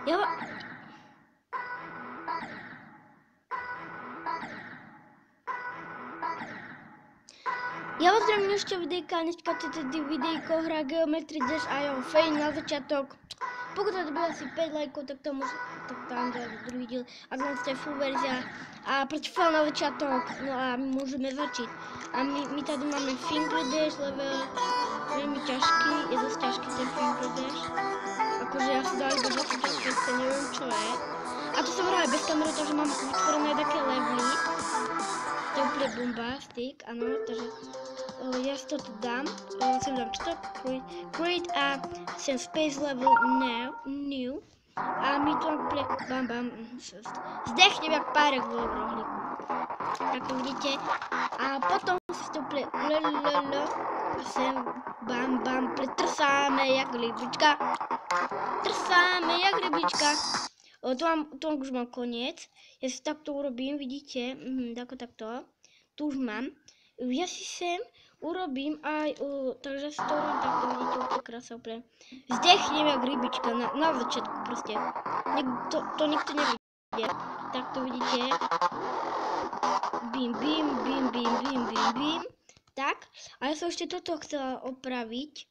Ja vás zdravím ešte videjka, dneska tedy videjko hra Geometry Dash a jo, fejn na začiatok. Pokud to bude asi 5 lajkov, tak to môže, tak tam dať druhý diel. A to je full verzia a proti fail na začiatok, no a my môžeme začít. A my tady máme Finger Dash level, veľmi ťažký, je dosť ťažký ten Finger Dash. Akože ja si dal iba 25, neviem čo je. A to som hral bez kamery, takže mám vytvorené také levely. To je úplne bombastic, áno, takže ja si to tu dám, sem dám stop, create a sem space level new a my tu úplne bam, zdechnem jak párek v rohlíku, ako vidíte, a potom si to úplne a sem bam, trsáme jak rybička, tu už mám koniec, ja si takto urobím, vidíte, takto, tu už mám, ja si sem urobím aj, takže si to urobím takto, vidíte, úplne krása, úplne zdechnem jak rybička, na začiatku proste, to nikto nevidie, takto vidíte, bim, tak, a ja som ešte toto chcela opraviť,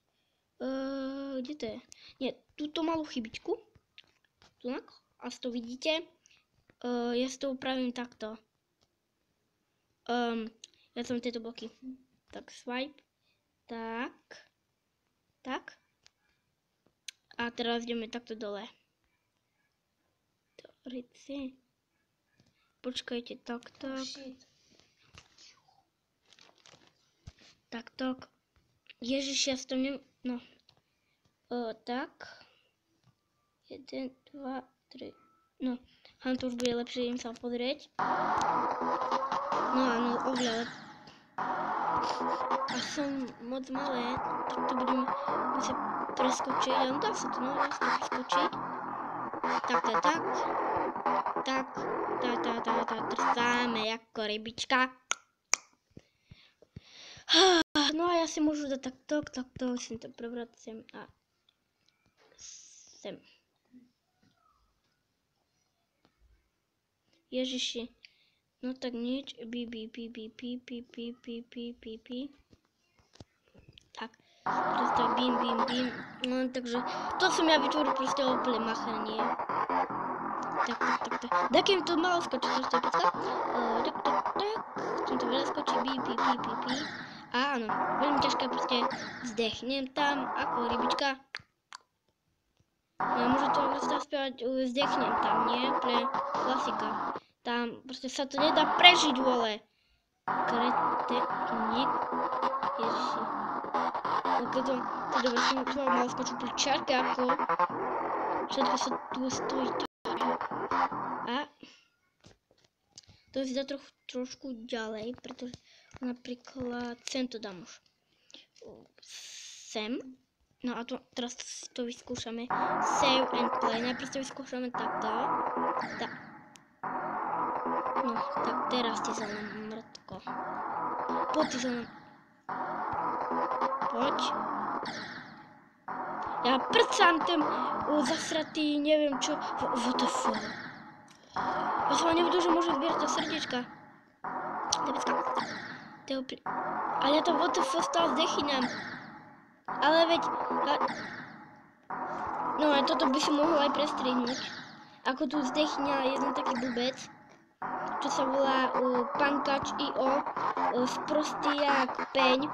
kde to je, nie, túto malú chybičku, tunak, a to vidíte, ja si to upravím takto, ja som tieto bloky, tak swipe, tak, a teraz ideme takto dole, počkajte, takto, ježiš, ja si to no, tak, 1, 2, 3, no, to už bude lepšie, idem sa pozrieť. No áno, oveľa lepšie. A som moc malé, tak to budeme musieť preskočiť, ale dá sa to preskočiť. Tak, trsáme ako rybička. No a ja si môžu dať takto, sem to prevracem a sem. Ježiši, no tak nič, tak, proste bim, no takže, to som ja vytvoril proste úplne machanie. Tak, dakým to malo skočiť, proste pecka, tak, som to veľa skočí, a áno, veľmi ťažké, proste zdechnem tam, ako rybička. Ja môžem to proste spievať, zdechnem tam, nie? Úplne klasika. Tam proste sa to nedá prežiť, vole. Kreteník. Ježiši. Ok, to dobre, som tu mal skočiť pri čarke, ako všetko sa tu stojí táto. A to si dá trošku ďalej, pretože napríklad sem to dám už. Sem. No a teraz to vyskúšame. Save and play. Najprv to vyskúšame takto. Tak. No, tak teraz ti za mnou mŕtko. Poď ti za mnou. Poď. Ja prcám ten zasratý, neviem čo. What the fuck. Ja som vám nevidel, že môžem zbierať to srdiečka. Ale ja to what the fuck stále zdechyňam. Ale veď, no a toto by si mohol aj prestrihnúť. Ako tu zdechňa jeden taký blbec, čo sa volá Pankač.io, sprostý jak peň,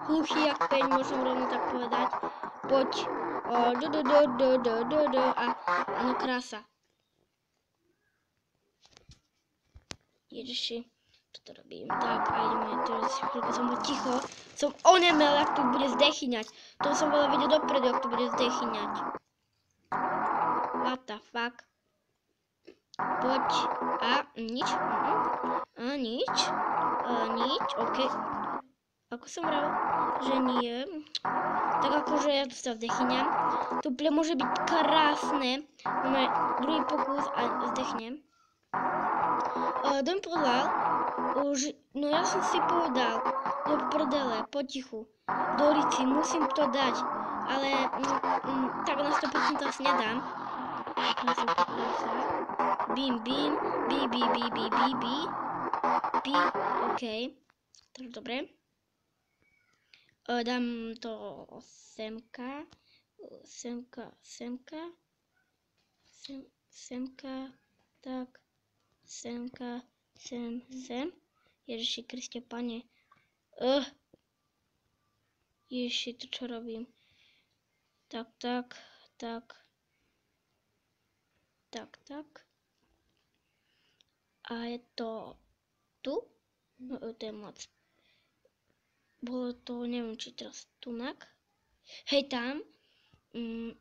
hluchý jak peň, môžem rovno tak povedať. Poď, a áno, krása. Ježiši. To robím tak a ideme, teraz chvíľku som bol ticho, som onemel, jak to bude zdechyňať, to som veľa vedel dopredu, jak to bude zdechyňať. What the fuck. Poď, a nič, nič, ok. Ako som vral, že nie, tak akože ja to sa zdechyňam, to úplne môže byť krásne, máme druhý pokus a zdechnem. Dom povedal, no ja som si povedal, do prdele, potichu, do lici, musím to dať, ale tak na 100% asi nedám. Krasa, krasa. Bim, bim. Bi, bi, bi, bi, bi, bi. Bi, okej. Tak, dobre. Dám to semka. Semka. Semka. Tak. Semka. Sem. Ježiši Kriste, Pane. Ježiši, to čo robím? Tak. A je to tu? No, to je moc. Bolo to, neviem, či teraz tunak. Hej, tam.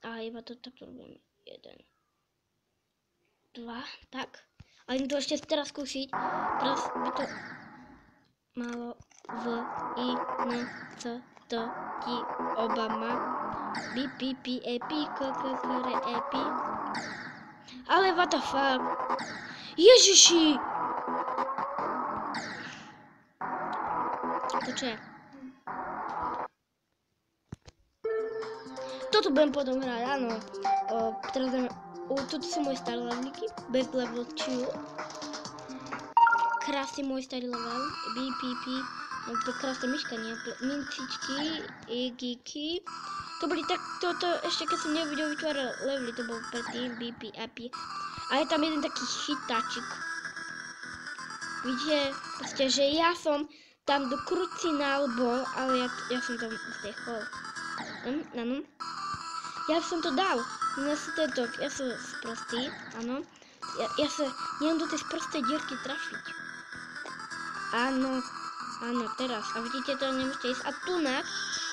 A iba to takto robím. 1, 2, tak. A idem to ešte teraz skúšiť. Teraz by to malo V, I, N, C, T, T, Obama. B, P, P, E, P, K, K, K, R, E, P. Ale what the fuck? Ježiši! To čo je? Toto budem potom hrať, áno. Teraz dáme... Toto sú moje staré leveliky. Bez level 2. Krásny môj starý level. B, P, P. No to krásne myška, nie? Mincičky, giky. To boli tak, toto ešte keď som nevedel vytvárať levely, to bol predtým B, P, A, P. A je tam jeden taký chytáčik. Vidíte, proste, že ja som tam do krucinál bol, ale ja som tam zdechol. Áno. Ja som to dal. Ja som sprostý, áno. Ja sa neviem do tej sprostej dierky trafiť. Áno, teraz. A vidíte, to nemôžete ísť. A tunak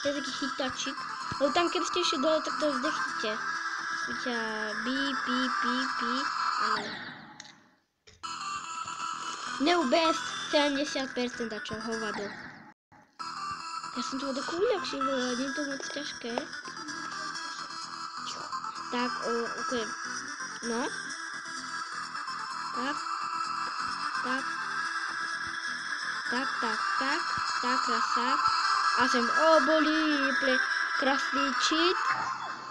je taký chytáčik. Ale tam, keby ste išli dole, tak to vzdechnite. Vidíte, bí, áno. Neubest 70% čo hovado. Ja som toho takú uľahčil, ale nie je to moc ťažké. Tak, okej. No. Tak, krasa. A sem obolí, krásny cheat.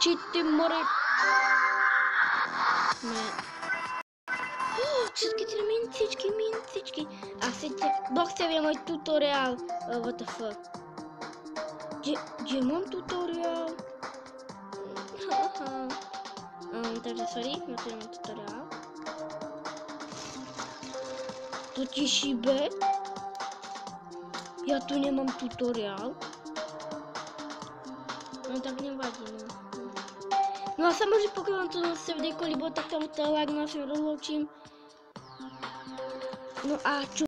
Cheat, ty more. Ne. Všetky tie mincičky. A chcete, kto chce vie môj tutoriál? What the fuck? Kde mám tutoriál? Takže sorry, ja tu nemám tutoriál. To ti šíbe? Ja tu nemám tutoriál. No tak nevadí, no. No a samozrejme, pokiaľ vám to zase videjko líbilo, tak tam to like, no a sa rozloučím. No a čo?